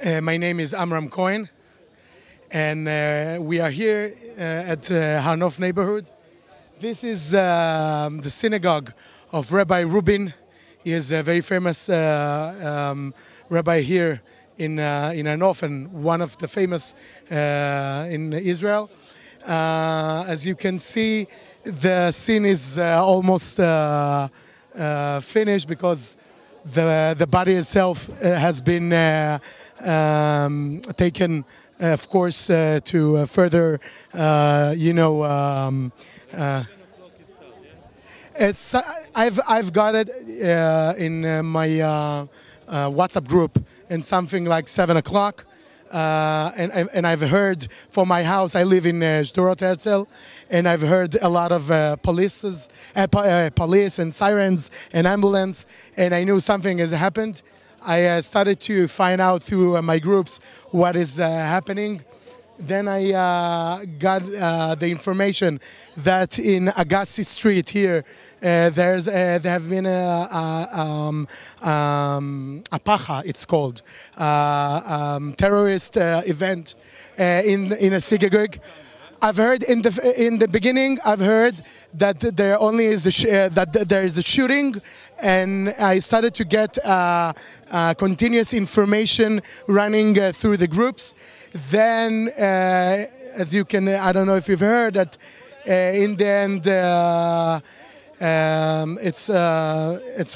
My name is Amram Cohen, and we are here at Har Nof neighborhood. This is the synagogue of Rabbi Rubin. He is a very famous rabbi here in Har Nof, and one of the famous in Israel. As you can see, the scene is almost finished because the body itself has been taken, of course, to further, it's I've got it in my WhatsApp group in something like 7 o'clock. And I've heard from my house, I live in Sderot Herzl, and I've heard a lot of police and sirens and ambulance, and I knew something has happened. I started to find out through my groups what is happening. Then I got the information that in Agassi Street here, there have been a pacha, it's called, terrorist event in a synagogue. I've heard in the beginning, I've heard that there only is that there is a shooting, and I started to get continuous information running through the groups. Then, as you can, I don't know if you've heard that in the end, it's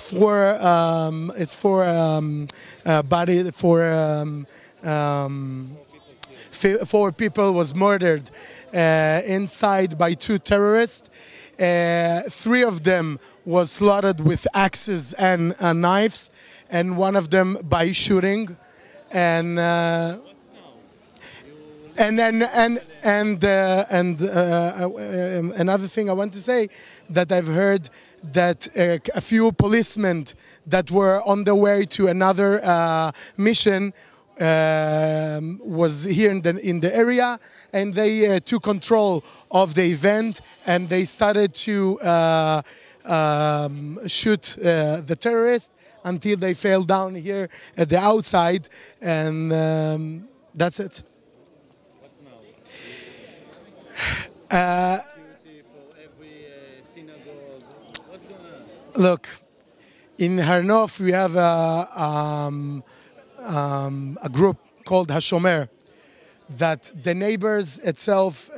four people was murdered inside by two terrorists. 3 of them was slaughtered with axes and knives, and one of them by shooting. And another thing I want to say, that I've heard that a few policemen that were on their way to another mission was here in the area, and they took control of the event, and they started to shoot the terrorists until they fell down here at the outside, and that's it. Look, in Har Nof we have a group called HaShomer that the neighbors itself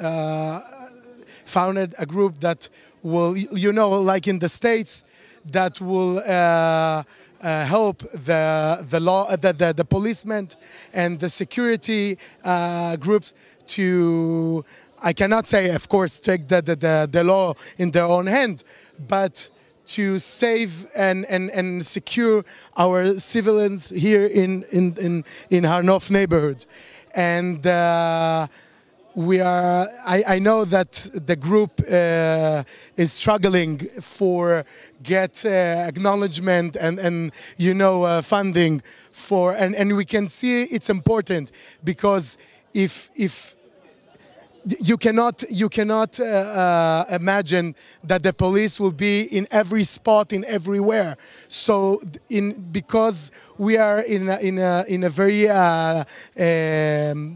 founded a group that will, like in the States, that will help the policemen and the security groups to, I cannot say, of course, take the law in their own hand, but to save and secure our civilians here in Har Nof neighborhood. And I know that the group is struggling for get acknowledgement and funding for, and we can see it's important, because if you cannot imagine that the police will be in every spot, in everywhere. So because we are in a very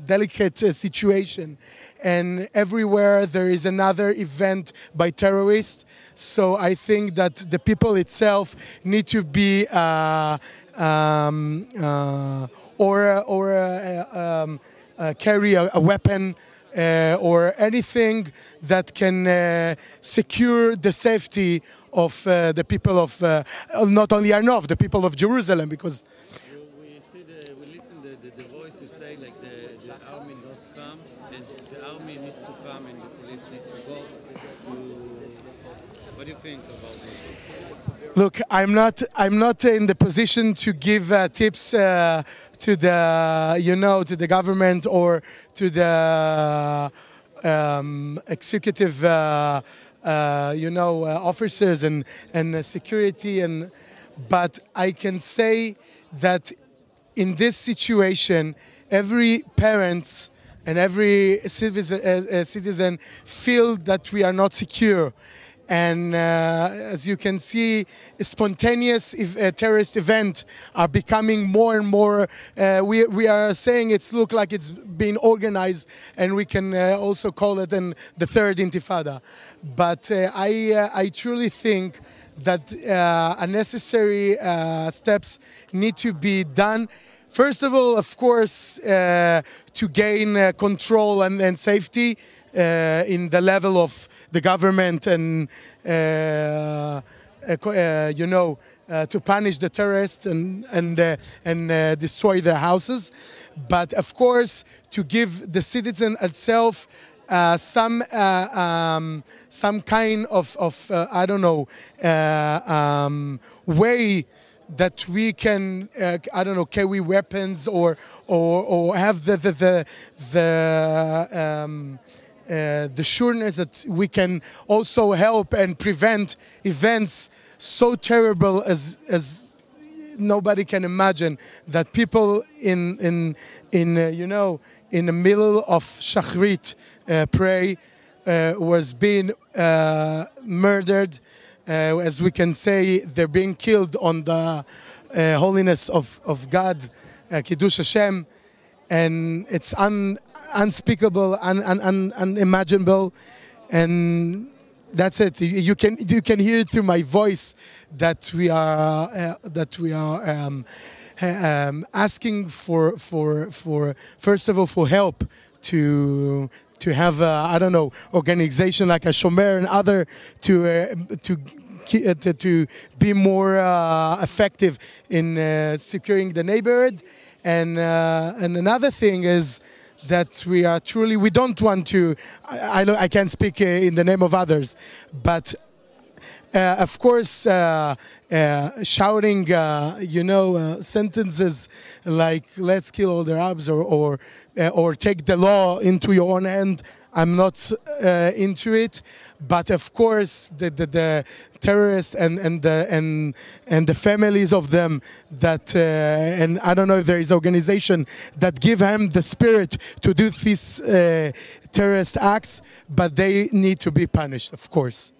delicate situation, and everywhere there is another event by terrorists. So I think that the people itself need to be carry a weapon. Or anything that can secure the safety of the people of not only Har Nof, the people of Jerusalem, because we listen to the voice you say, like the army does come, and the army needs to come, and the police need to go. What do you think about this? Look, I'm not in the position to give tips to the government or to the executive officers and security, but I can say that in this situation, every parents and every citizen feel that we are not secure. And as you can see, spontaneous terrorist events are becoming more and more. We are saying it's look like it's being organized, and we can also call it the third Intifada. But I truly think that unnecessary steps need to be done. First of all, of course, to gain control and safety in the level of the government and, to punish the terrorists and destroy their houses. But of course, to give the citizen itself some kind of I don't know, way that we can carry weapons or have the sureness that we can also help and prevent events so terrible as nobody can imagine, that people in the middle of Shachrit pray was being murdered. As we can say, they're being killed on the holiness of God, Kiddush Hashem, and it's unspeakable, unimaginable, and that's it. You can hear it through my voice that we are asking for first of all for help to have organization like a Shomer and other to be more effective in securing the neighborhood. And another thing is that we don't want to. I can't speak in the name of others, but. Of course, shouting, sentences like "Let's kill all the Arabs" or "Take the law into your own hand." I'm not into it, but of course, the terrorists and the families of them that and I don't know if there is organization that give him the spirit to do these terrorist acts, but they need to be punished, of course.